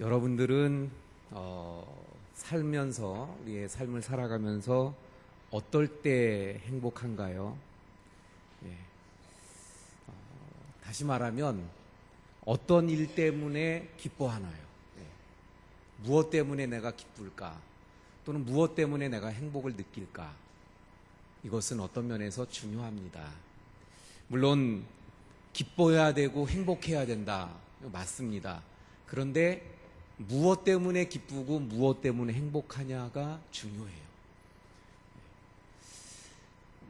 여러분들은 살면서 우리의 삶을 살아가면서 어떨 때 행복한가요? 예. 다시 말하면 어떤 일 때문에 기뻐하나요? 예. 무엇 때문에 내가 기쁠까? 또는 무엇 때문에 내가 행복을 느낄까? 이것은 어떤 면에서 중요합니다. 물론 기뻐해야 되고 행복해야 된다. 맞습니다. 그런데 무엇 때문에 기쁘고 무엇 때문에 행복하냐가 중요해요.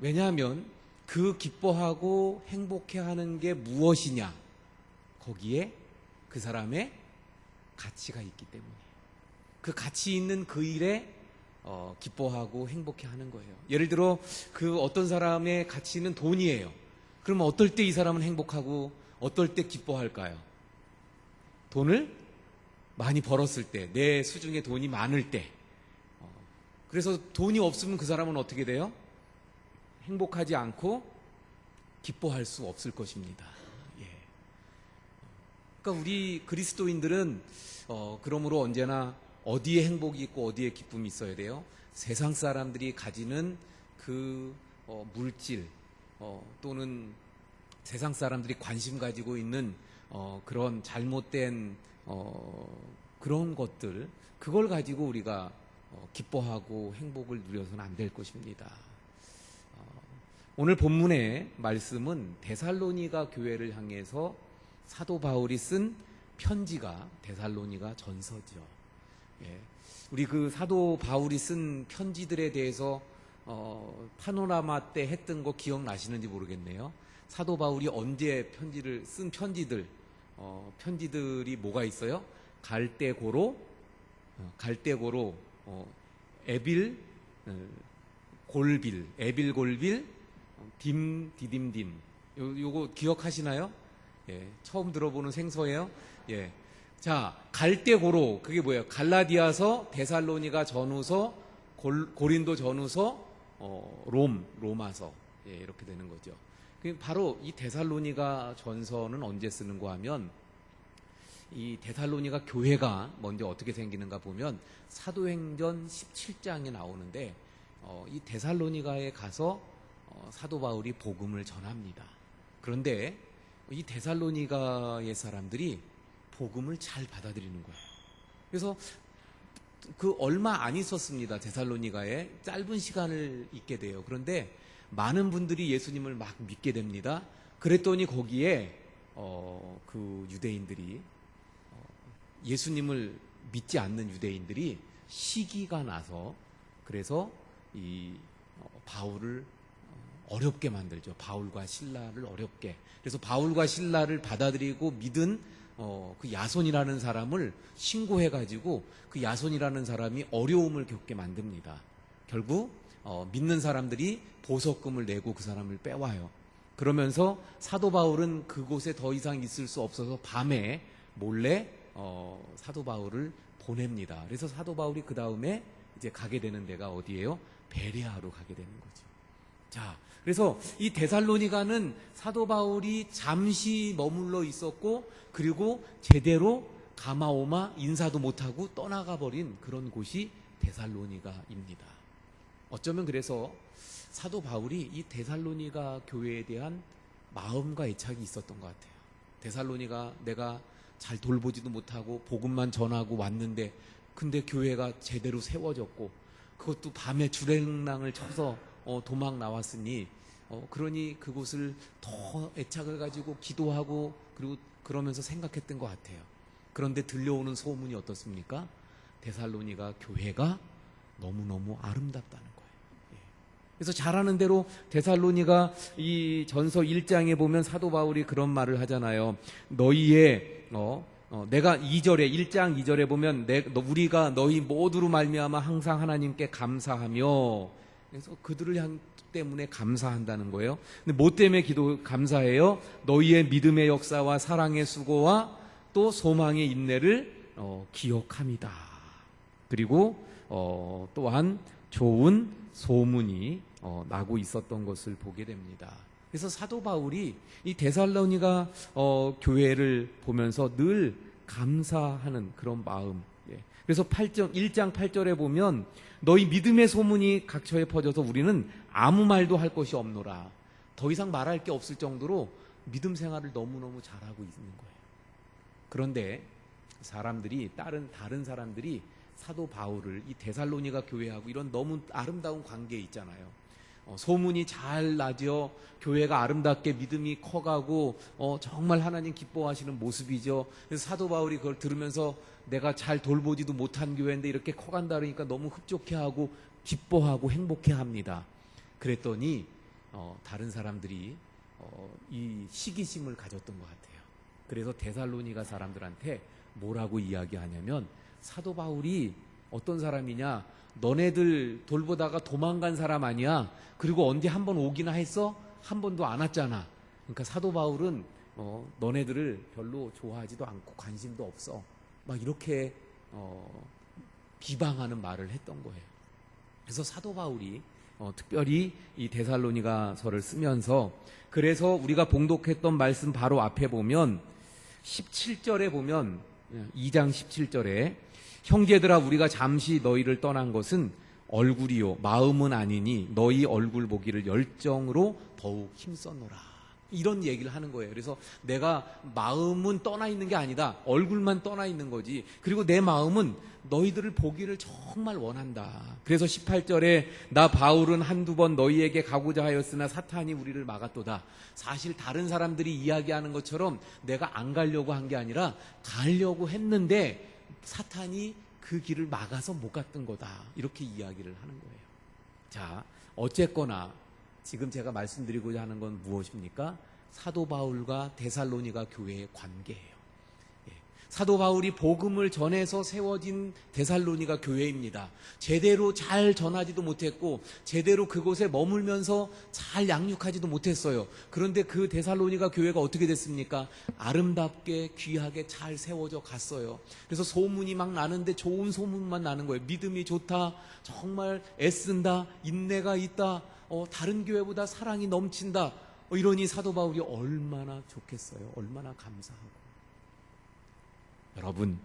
왜냐하면 그 기뻐하고 행복해하는 게 무엇이냐, 거기에 그 사람의 가치가 있기 때문에 그 가치 있는 그 일에 기뻐하고 행복해하는 거예요. 예를 들어 그 어떤 사람의 가치는 돈이에요. 그러면 어떨 때 이 사람은 행복하고 어떨 때 기뻐할까요? 돈을 많이 벌었을 때, 내 수중에 돈이 많을 때. 그래서 돈이 없으면 그 사람은 어떻게 돼요? 행복하지 않고 기뻐할 수 없을 것입니다. 예. 그러니까 우리 그리스도인들은 그러므로 언제나 어디에 행복이 있고 어디에 기쁨이 있어야 돼요? 세상 사람들이 가지는 그 물질 또는 세상 사람들이 관심 가지고 있는 그런 잘못된 그런 것들, 그걸 가지고 우리가 기뻐하고 행복을 누려서는 안 될 것입니다. 오늘 본문의 말씀은 데살로니가 교회를 향해서 사도 바울이 쓴 편지가 데살로니가 전서죠. 예. 우리 그 사도 바울이 쓴 편지들에 대해서 파노라마 때 했던 거 기억나시는지 모르겠네요. 사도 바울이 언제 편지를 쓴 편지들이 뭐가 있어요? 갈대고로, 에빌, 골빌, 에빌 골빌, 디딤딤. 요거 기억하시나요? 예, 처음 들어보는 생소해요. 예. 자, 갈대고로, 그게 뭐예요? 갈라디아서, 데살로니가 전후서, 고린도 전후서, 로마서. 예, 이렇게 되는 거죠. 바로 이 데살로니가 전서는 언제 쓰는 거 하면, 이 데살로니가 교회가 먼저 어떻게 생기는가 보면 사도행전 17장에 나오는데, 이 데살로니가에 가서 사도 바울이 복음을 전합니다. 그런데 이 데살로니가의 사람들이 복음을 잘 받아들이는 거예요. 그래서 그 얼마 안 있었습니다. 데살로니가에 짧은 시간을 있게 돼요. 그런데 많은 분들이 예수님을 막 믿게 됩니다. 그랬더니 거기에 그 유대인들이 예수님을 믿지 않는 유대인들이 시기가 나서, 그래서 이 바울을 어렵게 만들죠. 바울과 실라를 어렵게. 그래서 바울과 실라를 받아들이고 믿은 그 야손이라는 사람을 신고해가지고 그 야손이라는 사람이 어려움을 겪게 만듭니다. 결국 믿는 사람들이 보석금을 내고 그 사람을 빼와요. 그러면서 사도 바울은 그곳에 더 이상 있을 수 없어서 밤에 몰래 사도 바울을 보냅니다. 그래서 사도 바울이 그 다음에 이제 가게 되는 데가 어디예요? 베레아로 가게 되는 거죠. 자, 그래서 이 데살로니가는 사도 바울이 잠시 머물러 있었고, 그리고 제대로 가마오마 인사도 못하고 떠나가 버린 그런 곳이 데살로니가입니다. 어쩌면 그래서 사도 바울이 이 데살로니가 교회에 대한 마음과 애착이 있었던 것 같아요. 데살로니가 내가 잘 돌보지도 못하고 복음만 전하고 왔는데, 근데 교회가 제대로 세워졌고, 그것도 밤에 주랭랑을 쳐서 도망 나왔으니, 그러니 그곳을 더 애착을 가지고 기도하고, 그리고 그러면서 생각했던 것 같아요. 그런데 들려오는 소문이 어떻습니까? 데살로니가 교회가 너무너무 아름답다는 거예요. 예. 그래서 잘 아는 대로 데살로니가 이 전서 1장에 보면 사도 바울이 그런 말을 하잖아요. 너희의 내가 2절에 1장 2절에 보면 우리가 너희 모두로 말미암아 항상 하나님께 감사하며, 그래서 그들을 때문에 감사한다는 거예요. 근데 뭐 때문에 감사해요? 너희의 믿음의 역사와 사랑의 수고와 또 소망의 인내를 기억합니다. 그리고 또한 좋은 소문이 나고 있었던 것을 보게 됩니다. 그래서 사도 바울이 이 데살로니가 교회를 보면서 늘 감사하는 그런 마음. 그래서 1장 8절에 보면 너희 믿음의 소문이 각처에 퍼져서 우리는 아무 말도 할 것이 없노라. 더 이상 말할 게 없을 정도로 믿음 생활을 너무너무 잘하고 있는 거예요. 그런데 사람들이 다른 사람들이 사도 바울을 이 데살로니가 교회하고 이런 너무 아름다운 관계에 있잖아요. 소문이 잘 나죠. 교회가 아름답게 믿음이 커가고 정말 하나님 기뻐하시는 모습이죠. 그래서 사도 바울이 그걸 들으면서 내가 잘 돌보지도 못한 교회인데 이렇게 커간다 그러니까 너무 흡족해하고 기뻐하고 행복해합니다. 그랬더니 다른 사람들이 이 시기심을 가졌던 것 같아요. 그래서 데살로니가 사람들한테 뭐라고 이야기하냐면 사도 바울이 어떤 사람이냐, 너네들 돌보다가 도망간 사람 아니야. 그리고 언제 한번 오기나 했어? 한 번도 안 왔잖아. 그러니까 사도 바울은 너네들을 별로 좋아하지도 않고 관심도 없어. 막 이렇게 비방하는 말을 했던 거예요. 그래서 사도 바울이 특별히 이 데살로니가서를 쓰면서, 그래서 우리가 봉독했던 말씀 바로 앞에 보면 17절에 보면 2장 17절에 형제들아 우리가 잠시 너희를 떠난 것은 얼굴이요 마음은 아니니 너희 얼굴 보기를 열정으로 더욱 힘썼노라. 이런 얘기를 하는 거예요. 그래서 내가 마음은 떠나 있는 게 아니다. 얼굴만 떠나 있는 거지. 그리고 내 마음은 너희들을 보기를 정말 원한다. 그래서 18절에 나 바울은 한두 번 너희에게 가고자 하였으나 사탄이 우리를 막았도다. 사실 다른 사람들이 이야기하는 것처럼 내가 안 가려고 한 게 아니라 가려고 했는데 사탄이 그 길을 막아서 못 갔던 거다. 이렇게 이야기를 하는 거예요. 자, 어쨌거나 지금 제가 말씀드리고자 하는 건 무엇입니까? 사도 바울과 데살로니가 교회의 관계예요. 사도 바울이 복음을 전해서 세워진 데살로니가 교회입니다. 제대로 잘 전하지도 못했고 제대로 그곳에 머물면서 잘 양육하지도 못했어요. 그런데 그 데살로니가 교회가 어떻게 됐습니까? 아름답게 귀하게 잘 세워져 갔어요. 그래서 소문이 막 나는데 좋은 소문만 나는 거예요. 믿음이 좋다, 정말 애쓴다, 인내가 있다, 다른 교회보다 사랑이 넘친다, 이러니 사도 바울이 얼마나 좋겠어요. 얼마나 감사하고. 여러분,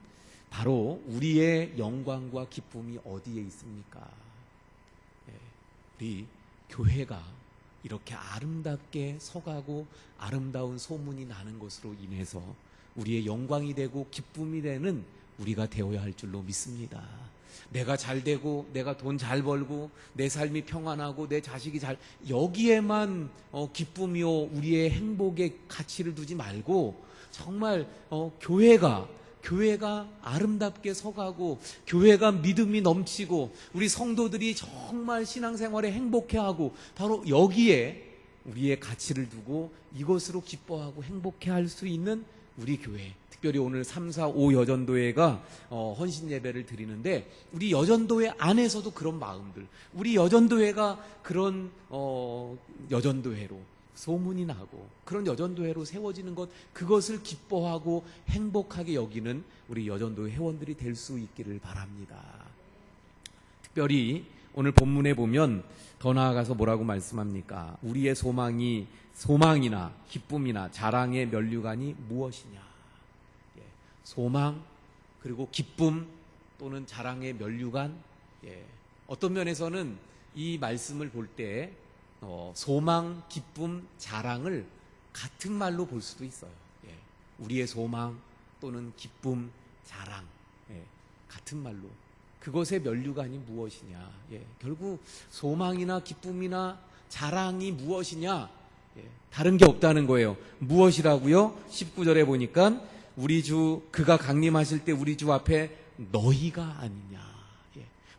바로 우리의 영광과 기쁨이 어디에 있습니까? 우리 교회가 이렇게 아름답게 서가고 아름다운 소문이 나는 것으로 인해서 우리의 영광이 되고 기쁨이 되는 우리가 되어야 할 줄로 믿습니다. 내가 잘 되고 내가 돈 잘 벌고 내 삶이 평안하고 내 자식이 여기에만 기쁨이요 우리의 행복의 가치를 두지 말고 정말 교회가 아름답게 서가고 교회가 믿음이 넘치고 우리 성도들이 정말 신앙생활에 행복해하고 바로 여기에 우리의 가치를 두고 이것으로 기뻐하고 행복해할 수 있는 우리 교회, 특별히 오늘 3, 4, 5 여전도회가 헌신 예배를 드리는데 우리 여전도회 안에서도 그런 마음들, 우리 여전도회가 그런 여전도회로 소문이 나고 그런 여전도회로 세워지는 것, 그것을 기뻐하고 행복하게 여기는 우리 여전도회 회원들이 될 수 있기를 바랍니다. 특별히 오늘 본문에 보면 더 나아가서 뭐라고 말씀합니까? 우리의 소망이나 기쁨이나 자랑의 면류관이 무엇이냐? 소망 그리고 기쁨 또는 자랑의 면류관. 어떤 면에서는 이 말씀을 볼 때 소망, 기쁨, 자랑을 같은 말로 볼 수도 있어요. 우리의 소망 또는 기쁨, 자랑, 같은 말로. 그것의 면류관이 무엇이냐? 결국 소망이나 기쁨이나 자랑이 무엇이냐? 다른 게 없다는 거예요. 무엇이라고요? 19절에 보니까 우리 주 그가 강림하실 때 우리 주 앞에 너희가 아니냐?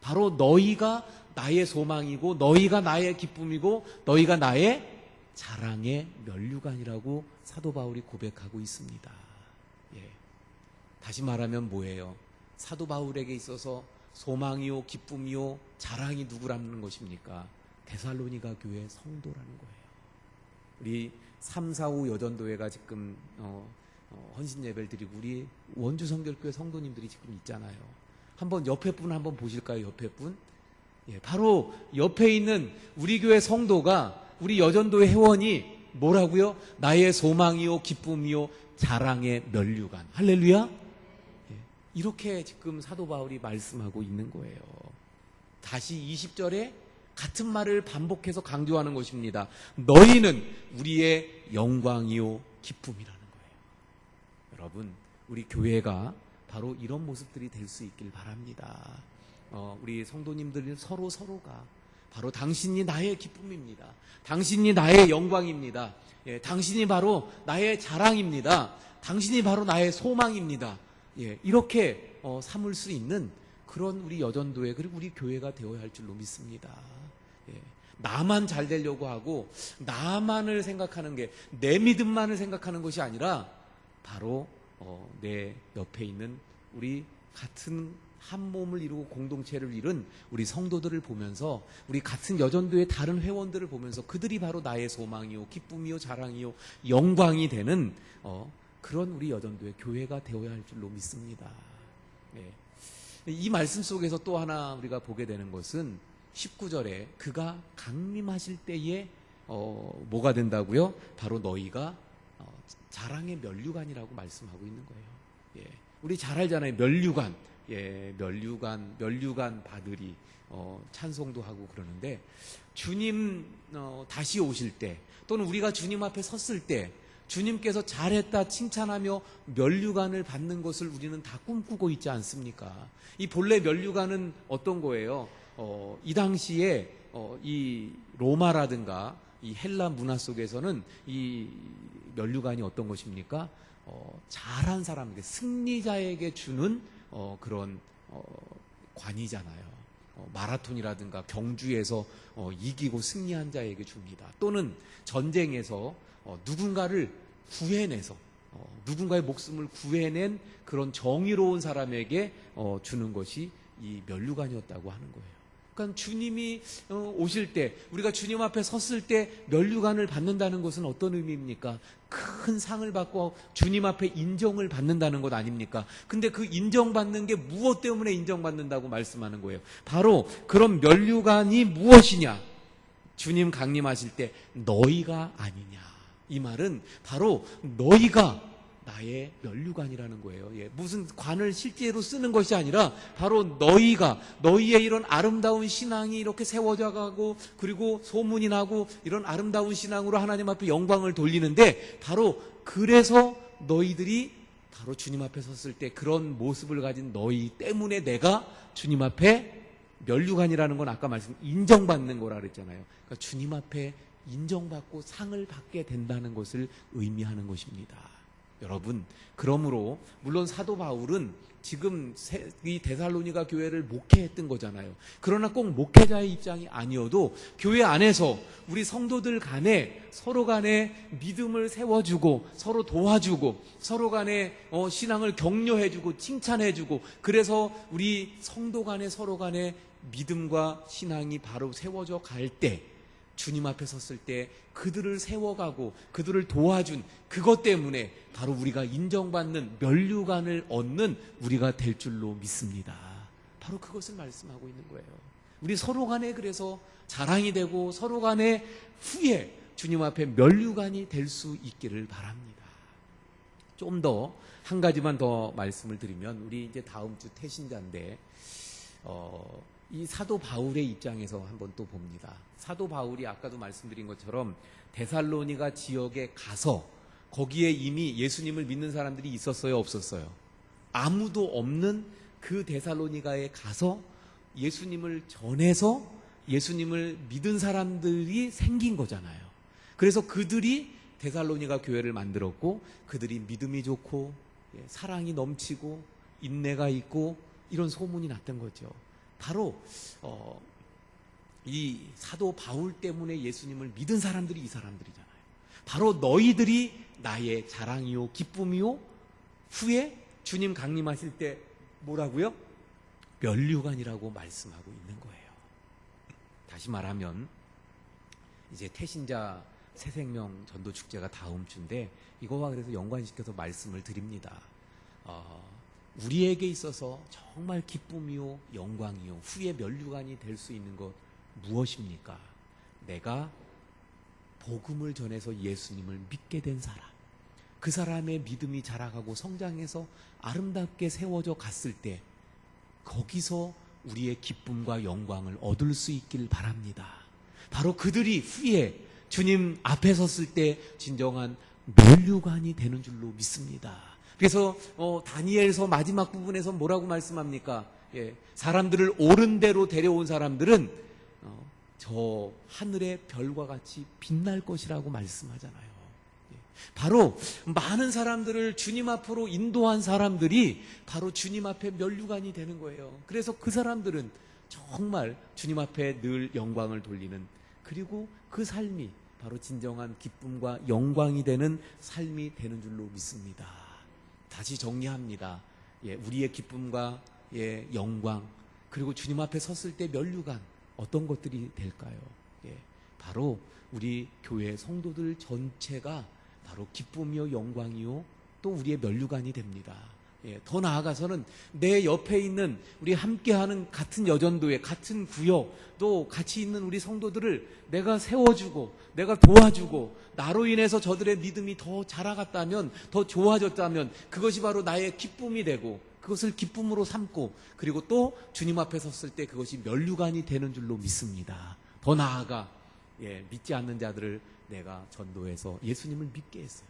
바로 너희가 나의 소망이고 너희가 나의 기쁨이고 너희가 나의 자랑의 면류관이라고 사도 바울이 고백하고 있습니다. 다시 말하면 뭐예요? 사도 바울에게 있어서 소망이요 기쁨이요 자랑이 누구라는 것입니까? 데살로니가 교회 성도라는 거예요. 우리 3, 4, 5 여전도회가 지금 헌신 예배를 드리고 우리 원주 성결교회 성도님들이 지금 있잖아요. 한번 옆에 분 한번 보실까요? 옆에 분? 바로 옆에 있는 우리 교회 성도가, 우리 여전도회 회원이 뭐라고요? 나의 소망이요 기쁨이요 자랑의 면류관. 할렐루야. 이렇게 지금 사도 바울이 말씀하고 있는 거예요. 다시 20절에 같은 말을 반복해서 강조하는 것입니다. 너희는 우리의 영광이요 기쁨이라는 거예요. 여러분, 우리 교회가 바로 이런 모습들이 될 수 있길 바랍니다. 우리 성도님들은 서로가 바로 당신이 나의 기쁨입니다. 당신이 나의 영광입니다. 예, 당신이 바로 나의 자랑입니다. 당신이 바로 나의 소망입니다. 예, 이렇게 삼을 수 있는 그런 우리 여전도회 그리고 우리 교회가 되어야 할 줄로 믿습니다. 예, 나만 잘 되려고 하고 나만을 생각하는 게 내 믿음만을 생각하는 것이 아니라 바로 내 옆에 있는 우리 같은 한 몸을 이루고 공동체를 이룬 우리 성도들을 보면서 우리 같은 여전도의 다른 회원들을 보면서 그들이 바로 나의 소망이요 기쁨이요 자랑이요 영광이 되는 그런 우리 여전도의 교회가 되어야 할 줄로 믿습니다. 네. 이 말씀 속에서 또 하나 우리가 보게 되는 것은 19절에 그가 강림하실 때에 뭐가 된다고요? 바로 너희가 자랑의 면류관이라고 말씀하고 있는 거예요. 예. 우리 잘 알잖아요. 면류관. 예, 면류관 받으리 찬송도 하고 그러는데 주님 다시 오실 때 또는 우리가 주님 앞에 섰을 때 주님께서 잘했다 칭찬하며 면류관을 받는 것을 우리는 다 꿈꾸고 있지 않습니까? 이 본래 면류관은 어떤 거예요? 이 당시에 이 로마라든가 이 헬라 문화 속에서는 이 면류관이 어떤 것입니까? 잘한 사람에게 승리자에게 주는 그런 관이잖아요. 마라톤이라든가 경주에서 이기고 승리한 자에게 줍니다. 또는 전쟁에서 누군가를 구해내서 누군가의 목숨을 구해낸 그런 정의로운 사람에게 주는 것이 이 면류관이었다고 하는 거예요. 그러니까 주님이 오실 때 우리가 주님 앞에 섰을 때 면류관을 받는다는 것은 어떤 의미입니까? 큰 상을 받고 주님 앞에 인정을 받는다는 것 아닙니까? 근데 그 인정받는 게 무엇 때문에 인정받는다고 말씀하는 거예요? 바로 그런 면류관이 무엇이냐? 주님 강림하실 때 너희가 아니냐? 이 말은 바로 너희가 나의 면류관이라는 거예요. 예, 무슨 관을 실제로 쓰는 것이 아니라 바로 너희의 이런 아름다운 신앙이 이렇게 세워져 가고 그리고 소문이 나고 이런 아름다운 신앙으로 하나님 앞에 영광을 돌리는데 바로 그래서 너희들이 바로 주님 앞에 섰을 때 그런 모습을 가진 너희 때문에 내가 주님 앞에 면류관이라는 건 아까 인정받는 거라 그랬잖아요. 그러니까 주님 앞에 인정받고 상을 받게 된다는 것을 의미하는 것입니다. 여러분, 그러므로 물론 사도 바울은 지금 이 데살로니가 교회를 목회했던 거잖아요. 그러나 꼭 목회자의 입장이 아니어도 교회 안에서 우리 성도들 간에 서로 간에 믿음을 세워주고 서로 도와주고 서로 간에 신앙을 격려해주고 칭찬해주고 그래서 우리 성도 간에 서로 간에 믿음과 신앙이 바로 세워져 갈 때 주님 앞에 섰을 때 그들을 세워가고 그들을 도와준 그것 때문에 바로 우리가 인정받는 면류관을 얻는 우리가 될 줄로 믿습니다. 바로 그것을 말씀하고 있는 거예요. 우리 서로 간에 그래서 자랑이 되고 서로 간에 후에 주님 앞에 면류관이 될 수 있기를 바랍니다. 좀 더 한 가지만 더 말씀을 드리면 우리 이제 다음 주 태신자인데 이 사도 바울의 입장에서 한번 또 봅니다. 사도 바울이 아까도 말씀드린 것처럼 데살로니가 지역에 가서 거기에 이미 예수님을 믿는 사람들이 있었어요, 없었어요? 아무도 없는 그 데살로니가에 가서 예수님을 전해서 예수님을 믿은 사람들이 생긴 거잖아요. 그래서 그들이 데살로니가 교회를 만들었고 그들이 믿음이 좋고 사랑이 넘치고 인내가 있고 이런 소문이 났던 거죠. 바로 이 사도 바울 때문에 예수님을 믿은 사람들이 이 사람들이잖아요. 바로 너희들이 나의 자랑이요 기쁨이요 후에 주님 강림하실 때 뭐라고요? 면류관이라고 말씀하고 있는 거예요. 다시 말하면 이제 태신자 새생명 전도축제가 다음 주인데 이거와 그래서 연관시켜서 말씀을 드립니다. 우리에게 있어서 정말 기쁨이요 영광이요 후에 면류관이 될 수 있는 것 무엇입니까? 내가 복음을 전해서 예수님을 믿게 된 사람, 그 사람의 믿음이 자라가고 성장해서 아름답게 세워져 갔을 때 거기서 우리의 기쁨과 영광을 얻을 수 있길 바랍니다. 바로 그들이 후에 주님 앞에 섰을 때 진정한 면류관이 되는 줄로 믿습니다. 그래서 다니엘서 마지막 부분에서 뭐라고 말씀합니까? 사람들을 옳은 대로 데려온 사람들은 저 하늘의 별과 같이 빛날 것이라고 말씀하잖아요. 바로 많은 사람들을 주님 앞으로 인도한 사람들이 바로 주님 앞에 면류관이 되는 거예요. 그래서 그 사람들은 정말 주님 앞에 늘 영광을 돌리는, 그리고 그 삶이 바로 진정한 기쁨과 영광이 되는 삶이 되는 줄로 믿습니다. 다시 정리합니다. 우리의 기쁨과 영광, 그리고 주님 앞에 섰을 때 면류관, 어떤 것들이 될까요? 바로 우리 교회 성도들 전체가 바로 기쁨이요 영광이요 또 우리의 면류관이 됩니다. 더 나아가서는 내 옆에 있는 우리 함께하는 같은 여전도회, 같은 구역, 또 같이 있는 우리 성도들을 내가 세워주고 내가 도와주고 나로 인해서 저들의 믿음이 더 자라갔다면, 더 좋아졌다면 그것이 바로 나의 기쁨이 되고 그것을 기쁨으로 삼고, 그리고 또 주님 앞에 섰을 때 그것이 면류관이 되는 줄로 믿습니다. 더 나아가 믿지 않는 자들을 내가 전도해서 예수님을 믿게 했어요.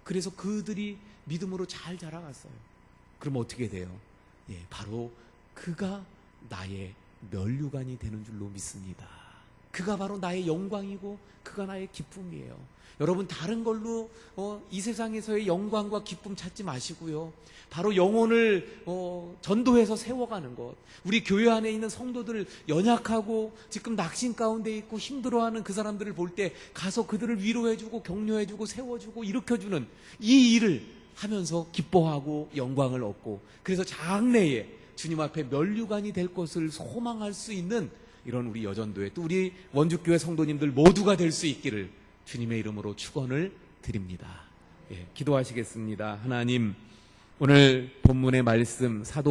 그래서 그들이 믿음으로 잘 자라갔어요. 그럼 어떻게 돼요? 바로 그가 나의 면류관이 되는 줄로 믿습니다. 그가 바로 나의 영광이고 그가 나의 기쁨이에요. 여러분, 다른 걸로 이 세상에서의 영광과 기쁨 찾지 마시고요. 바로 영혼을 전도해서 세워가는 것, 우리 교회 안에 있는 성도들, 연약하고 지금 낙심 가운데 있고 힘들어하는 그 사람들을 볼 때 가서 그들을 위로해주고 격려해주고 세워주고 일으켜주는 이 일을 하면서 기뻐하고 영광을 얻고, 그래서 장래에 주님 앞에 면류관이 될 것을 소망할 수 있는 이런 우리 여전도회, 또 우리 원주교회 성도님들 모두가 될 수 있기를 주님의 이름으로 축원을 드립니다. 기도하시겠습니다. 하나님, 오늘 본문의 말씀 사도